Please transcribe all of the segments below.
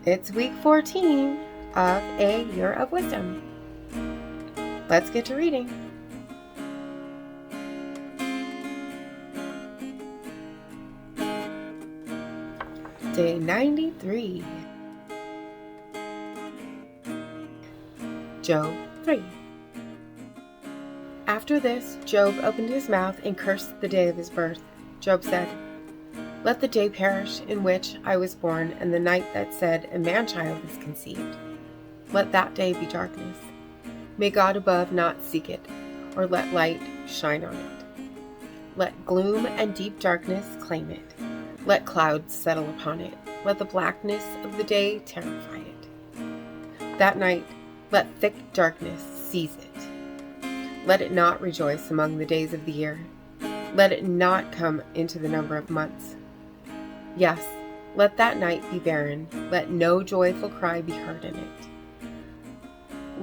It's week 14 of A Year of Wisdom. Let's get to reading. Day 93. Job 3. After this, Job opened his mouth and cursed the day of his birth. Job said, "Let the day perish in which I was born, and the night that said, a man-child is conceived. Let that day be darkness. May God above not seek it, or let light shine on it. Let gloom and deep darkness claim it. Let clouds settle upon it. Let the blackness of the day terrify it. That night, let thick darkness seize it. Let it not rejoice among the days of the year. Let it not come into the number of months. Yes, let that night be barren. Let no joyful cry be heard in it.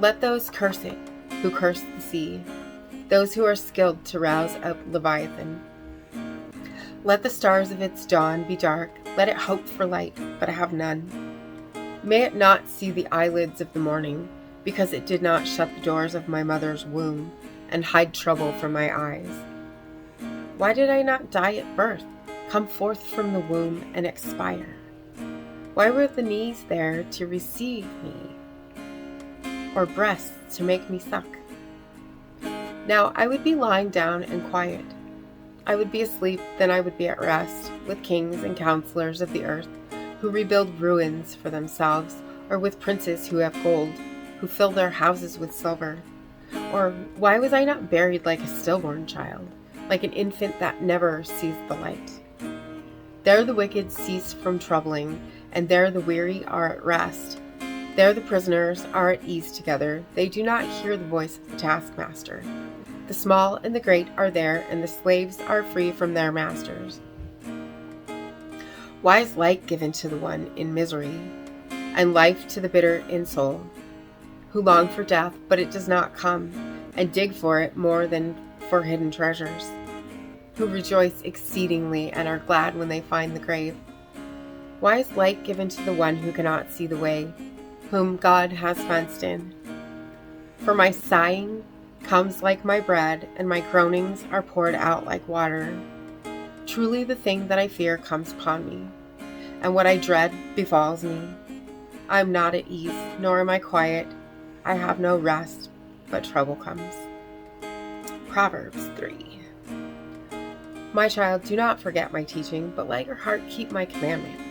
Let those curse it who curse the sea, those who are skilled to rouse up Leviathan. Let the stars of its dawn be dark. Let it hope for light, but have none. May it not see the eyelids of the morning, because it did not shut the doors of my mother's womb and hide trouble from my eyes. Why did I not die at birth, come forth from the womb and expire? Why were the knees there to receive me, or breasts to make me suck? Now I would be lying down and quiet. I would be asleep, then I would be at rest, with kings and counselors of the earth, who rebuild ruins for themselves, or with princes who have gold, who fill their houses with silver. Or why was I not buried like a stillborn child, like an infant that never sees the light? There the wicked cease from troubling, and there the weary are at rest. There the prisoners are at ease together. They do not hear the voice of the taskmaster. The small and the great are there, and the slaves are free from their masters. Why is light given to the one in misery, and life to the bitter in soul, who long for death, but it does not come, and dig for it more than for hidden treasures, who rejoice exceedingly and are glad when they find the grave? Why is light given to the one who cannot see the way, whom God has fenced in? For my sighing comes like my bread, and my groanings are poured out like water. Truly the thing that I fear comes upon me, and what I dread befalls me. I am not at ease, nor am I quiet. I have no rest, but trouble comes. Proverbs 3. My child, do not forget my teaching, but let your heart keep my commandments.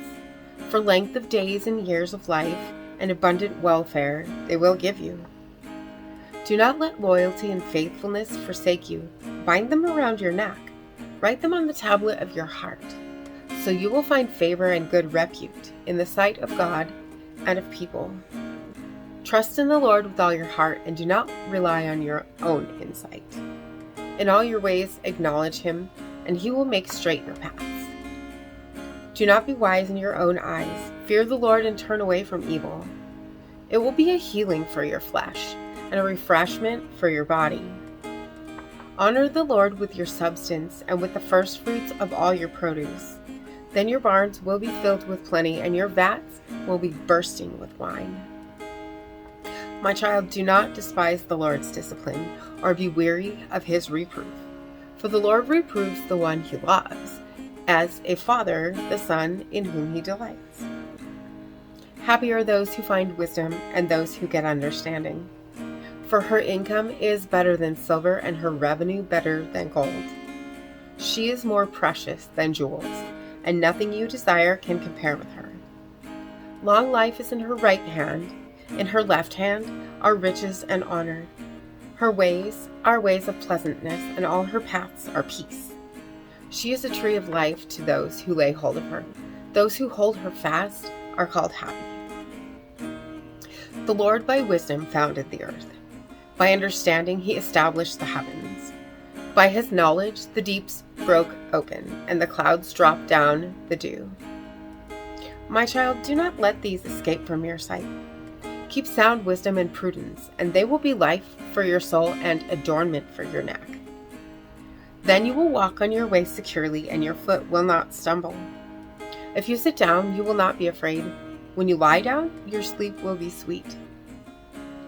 For length of days and years of life and abundant welfare they will give you. Do not let loyalty and faithfulness forsake you. Bind them around your neck. Write them on the tablet of your heart, so you will find favor and good repute in the sight of God and of people. Trust in the Lord with all your heart, and do not rely on your own insight. In all your ways acknowledge him, and he will make straight your paths. Do not be wise in your own eyes. Fear the Lord and turn away from evil. It will be a healing for your flesh and a refreshment for your body. Honor the Lord with your substance and with the first fruits of all your produce. Then your barns will be filled with plenty, and your vats will be bursting with wine. My child, do not despise the Lord's discipline, or be weary of his reproof. For the Lord reproves the one he loves, as a father the son in whom he delights. Happy are those who find wisdom and those who get understanding. For her income is better than silver, and her revenue better than gold. She is more precious than jewels, and nothing you desire can compare with her. Long life is in her right hand. In her left hand are riches and honor. Her ways are ways of pleasantness, and all her paths are peace. She is a tree of life to those who lay hold of her. Those who hold her fast are called happy. The Lord by wisdom founded the earth. By understanding he established the heavens. By his knowledge the deeps broke open, and the clouds dropped down the dew. My child, do not let these escape from your sight. Keep sound wisdom and prudence, and they will be life for your soul and adornment for your neck. Then you will walk on your way securely, and your foot will not stumble. If you sit down, you will not be afraid. When you lie down, your sleep will be sweet.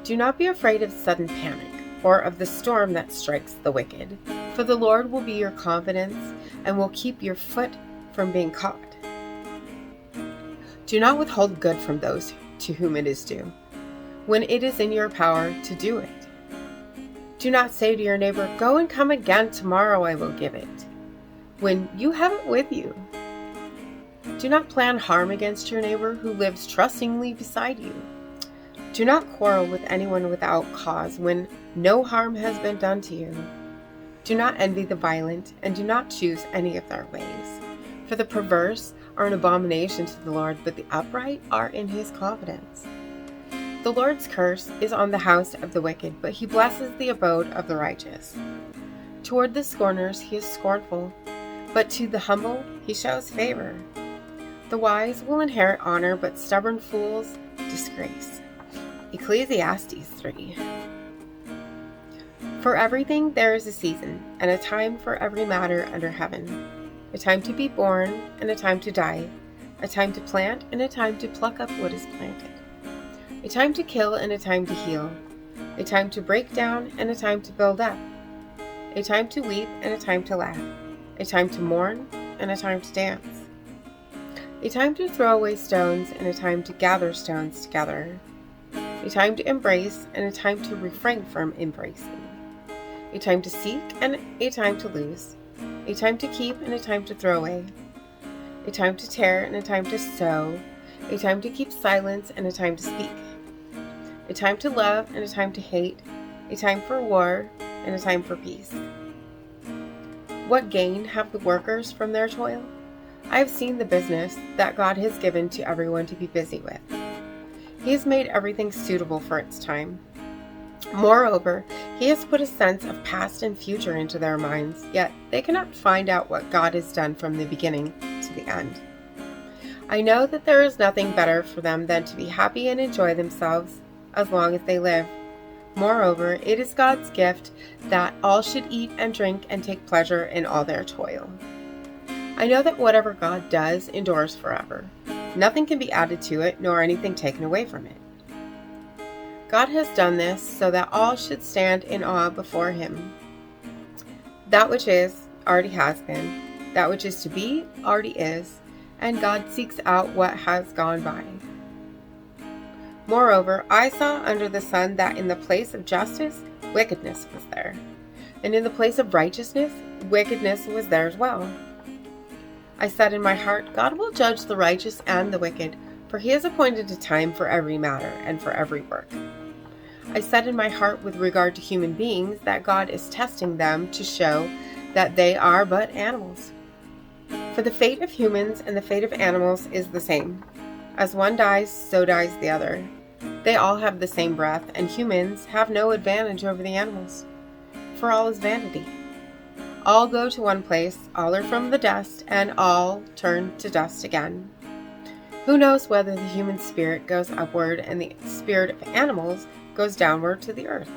Do not be afraid of sudden panic or of the storm that strikes the wicked, for the Lord will be your confidence and will keep your foot from being caught. Do not withhold good from those to whom it is due, when it is in your power to do it. Do not say to your neighbor, "Go and come again, tomorrow I will give it," when you have it with you. Do not plan harm against your neighbor who lives trustingly beside you. Do not quarrel with anyone without cause when no harm has been done to you. Do not envy the violent, and do not choose any of their ways. For the perverse are an abomination to the Lord, but the upright are in his confidence. The Lord's curse is on the house of the wicked, but he blesses the abode of the righteous. Toward the scorners he is scornful, but to the humble he shows favor. The wise will inherit honor, but stubborn fools disgrace. Ecclesiastes 3. For everything there is a season, and a time for every matter under heaven. A time to be born, and a time to die. A time to plant, and a time to pluck up what is planted. A time to kill, and a time to heal. A time to break down, and a time to build up. A time to weep, and a time to laugh. A time to mourn, and a time to dance. A time to throw away stones, and a time to gather stones together. A time to embrace, and a time to refrain from embracing. A time to seek, and a time to lose. A time to keep, and a time to throw away. A time to tear, and a time to sow. A time to keep silence, and a time to speak. A time to love, and a time to hate. A time for war, and a time for peace. What gain have the workers from their toil? I have seen the business that God has given to everyone to be busy with. He has made everything suitable for its time. Moreover, he has put a sense of past and future into their minds, yet they cannot find out what God has done from the beginning to the end. I know that there is nothing better for them than to be happy and enjoy themselves as long as they live. Moreover, it is God's gift that all should eat and drink and take pleasure in all their toil. I know that whatever God does endures forever. Nothing can be added to it, nor anything taken away from it. God has done this so that all should stand in awe before him. That which is, already has been. That which is to be, already is. And God seeks out what has gone by. Moreover, I saw under the sun that in the place of justice, wickedness was there. And in the place of righteousness, wickedness was there as well. I said in my heart, God will judge the righteous and the wicked, for he has appointed a time for every matter and for every work. I said in my heart with regard to human beings that God is testing them to show that they are but animals. For the fate of humans and the fate of animals is the same. As one dies, so dies the other. They all have the same breath, and humans have no advantage over the animals. For all is vanity. All go to one place, all are from the dust, and all turn to dust again. Who knows whether the human spirit goes upward and the spirit of animals goes downward to the earth?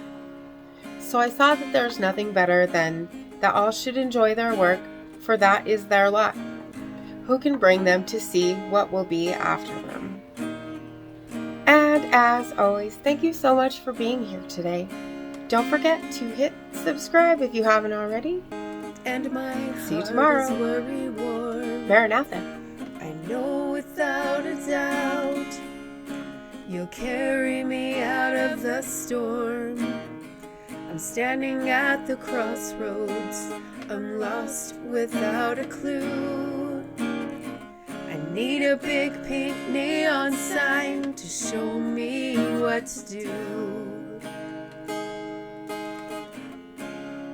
So I saw that there is nothing better than that all should enjoy their work, for that is their lot. Who can bring them to see what will be after them? And as always, thank you so much for being here today. Don't forget to hit subscribe if you haven't already. And my see you tomorrow. Maranatha. I know without a doubt you'll carry me out of the storm. I'm standing at the crossroads. I'm lost without a clue. I need a big pink neon sign to show me what to do.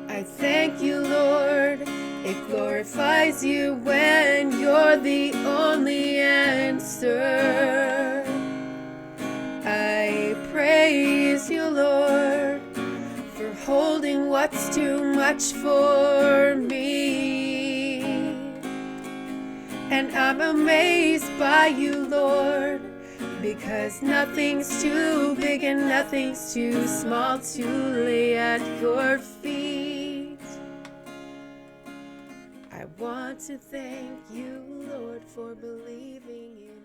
I thank you, Lord. It glorifies you when you're the only answer. I praise you, Lord, for holding what's too much for me. And I'm amazed by you, Lord, because nothing's too big and nothing's too small to lay at your feet. I want to thank you, Lord, for believing in